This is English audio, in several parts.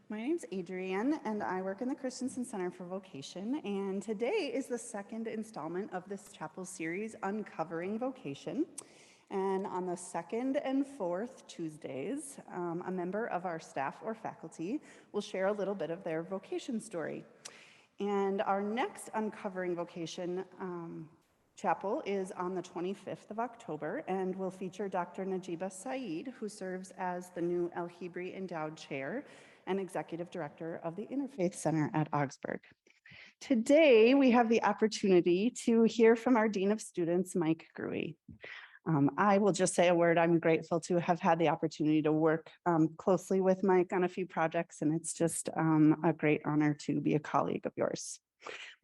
My name's Adrienne, and I work in the Christensen Center for Vocation. And today is the second installment of this chapel series, Uncovering Vocation. And on the second and fourth Tuesdays, a member of our staff or faculty will share a little bit of their vocation story. And our next Uncovering Vocation chapel is on the 25th of October and will feature Dr. Najiba Saeed, who serves as the new El Hebri Endowed Chair and Executive Director of the Interfaith Center at Augsburg. Today, we have the opportunity to hear from our Dean of Students, Mike Grewe. I will just say a word. I'm grateful to have had the opportunity to work closely with Mike on a few projects, and it's just a great honor to be a colleague of yours.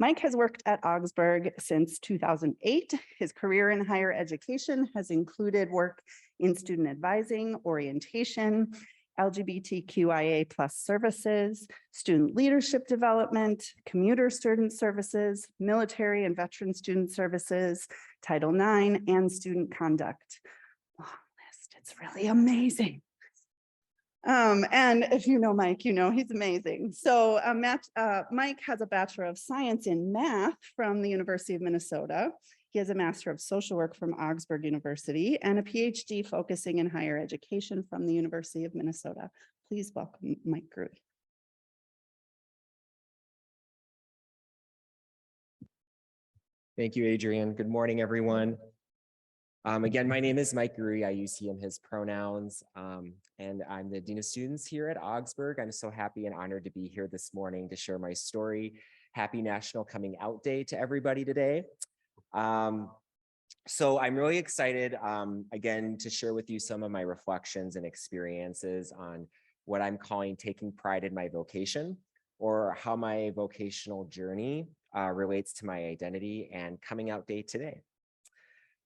Mike has worked at Augsburg since 2008. His career in higher education has included work in student advising, orientation, LGBTQIA+ services, student leadership development, commuter student services, military and veteran student services, Title IX, and student conduct. Long list, it's really amazing. And if you know Mike, you know he's amazing. So Mike has a Bachelor of Science in Math from the University of Minnesota. He has a Master of Social Work from Augsburg University and a PhD focusing in higher education from the University of Minnesota. Please welcome Mike Grewe. Thank you, Adrienne. Good morning, everyone. Again, my name is Mike Grewe. I use he and his pronouns, and I'm the Dean of Students here at Augsburg. I'm so happy and honored to be here this morning to share my story. Happy National Coming Out Day to everybody today. So I'm really excited, again, to share with you some of my reflections and experiences on what I'm calling taking pride in my vocation, or how my vocational journey relates to my identity and coming out day today.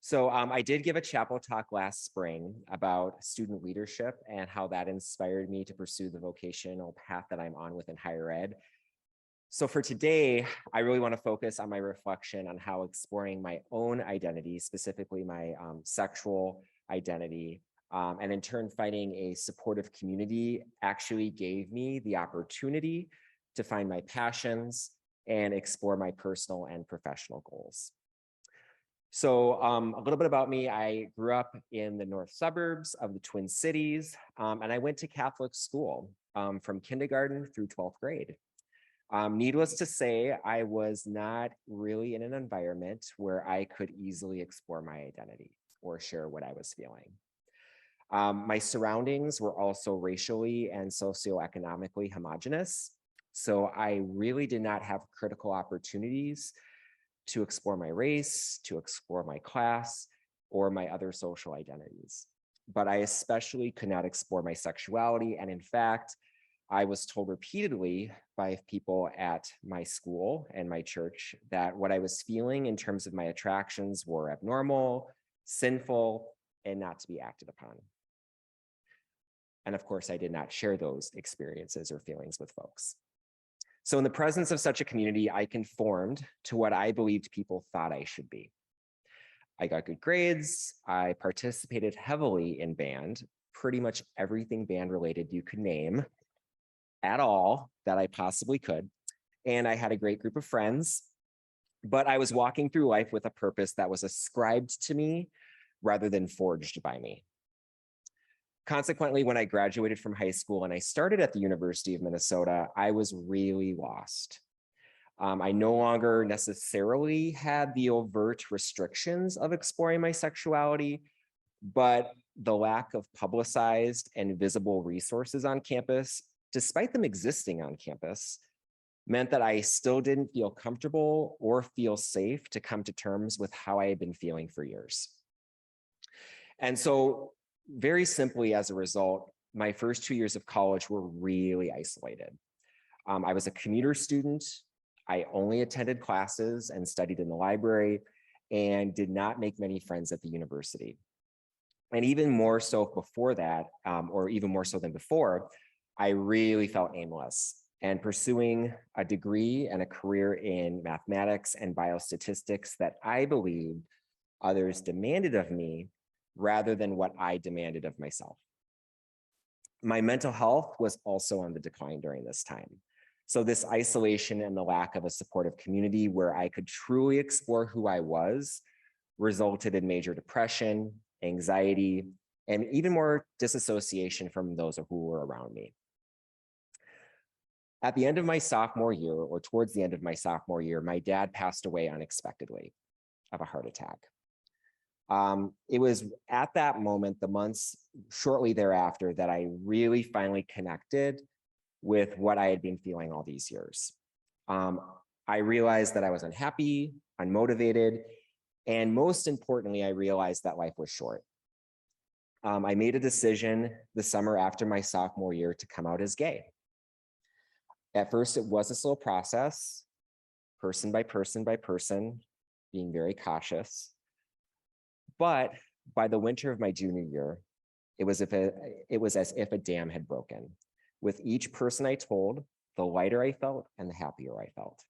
So I did give a chapel talk last spring about student leadership and how that inspired me to pursue the vocational path that I'm on within higher ed. So for today, I really want to focus on my reflection on how exploring my own identity, specifically my sexual identity, and in turn finding a supportive community actually gave me the opportunity to find my passions and explore my personal and professional goals. So a little bit about me. I grew up in the north suburbs of the Twin Cities, and I went to Catholic school from kindergarten through 12th grade. Needless to say, I was not really in an environment where I could easily explore my identity or share what I was feeling. My surroundings were also racially and socioeconomically homogenous, so I really did not have critical opportunities to explore my race, to explore my class, or my other social identities. But I especially could not explore my sexuality. And in fact, I was told repeatedly by people at my school and my church that what I was feeling in terms of my attractions were abnormal, sinful, and not to be acted upon. And of course, I did not share those experiences or feelings with folks. So in the presence of such a community, I conformed to what I believed people thought I should be. I got good grades. I participated heavily in band, pretty much everything band related you could name at all that I possibly could. And I had a great group of friends, but I was walking through life with a purpose that was ascribed to me rather than forged by me. Consequently, when I graduated from high school and I started at the University of Minnesota, I was really lost. I no longer necessarily had the overt restrictions of exploring my sexuality, but the lack of publicized and visible resources on campus, despite them existing on campus, meant that I still didn't feel comfortable or feel safe to come to terms with how I had been feeling for years. And so, very simply, as a result, my first 2 years of college were really isolated. I was a commuter student. I only attended classes and studied in the library and did not make many friends at the university. And even more so before that, or even more so than before, I really felt aimless. And pursuing a degree and a career in mathematics and biostatistics that I believed others demanded of me rather than what I demanded of myself. My mental health was also on the decline during this time. So this isolation and the lack of a supportive community where I could truly explore who I was resulted in major depression, anxiety, and even more disassociation from those who were around me. At the end of my sophomore year, or towards the end of my sophomore year, my dad passed away unexpectedly of a heart attack. It was at that moment, the months shortly thereafter, that I really finally connected with what I had been feeling all these years. I realized that I was unhappy, unmotivated, and most importantly, I realized that life was short. I made a decision the summer after my sophomore year to come out as gay. At first, it was a slow process, person by person by person, being very cautious. But by the winter of my junior year, it was as if a dam had broken. With each person I told, the lighter I felt and the happier I felt.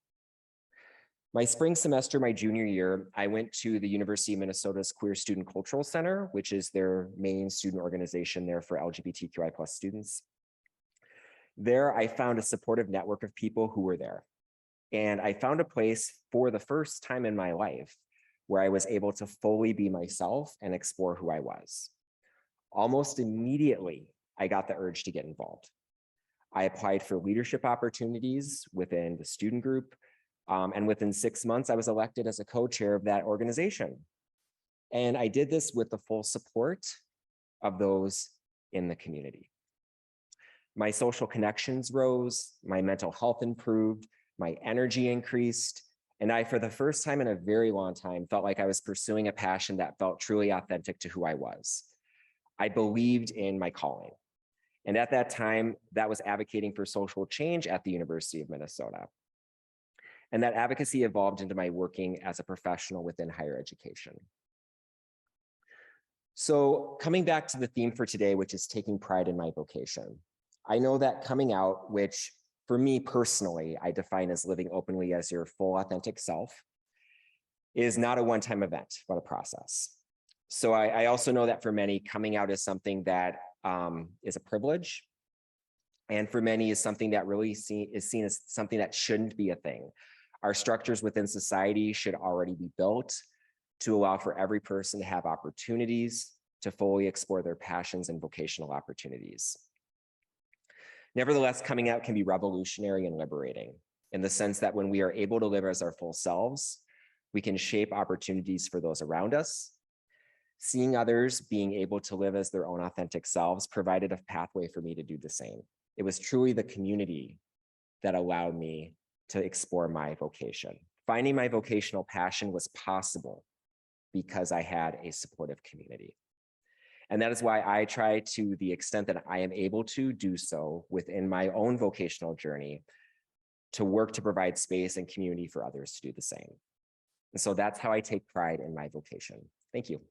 My spring semester, my junior year, I went to the University of Minnesota's Queer Student Cultural Center, which is their main student organization there for LGBTQI+ students. There, I found a supportive network of people who were there. And I found a place for the first time in my life where I was able to fully be myself and explore who I was. Almost immediately, I got the urge to get involved. I applied for leadership opportunities within the student group, and within 6 months, I was elected as a co-chair of that organization. And I did this with the full support of those in the community. My social connections rose, my mental health improved, my energy increased, and I, for the first time in a very long time, felt like I was pursuing a passion that felt truly authentic to who I was. I believed in my calling. And at that time, that was advocating for social change at the University of Minnesota. And that advocacy evolved into my working as a professional within higher education. So coming back to the theme for today, which is taking pride in my vocation. I know that coming out, which for me personally, I define as living openly as your full authentic self, is not a one-time event, but a process. So I also know that for many, coming out is something that is a privilege. And for many is something that really is seen as something that shouldn't be a thing. Our structures within society should already be built to allow for every person to have opportunities to fully explore their passions and vocational opportunities. Nevertheless, coming out can be revolutionary and liberating in the sense that when we are able to live as our full selves, we can shape opportunities for those around us. Seeing others being able to live as their own authentic selves provided a pathway for me to do the same. It was truly the community that allowed me to explore my vocation. Finding my vocational passion was possible because I had a supportive community. And that is why I try, to the extent that I am able to do so within my own vocational journey, to work to provide space and community for others to do the same. And so that's how I take pride in my vocation. Thank you.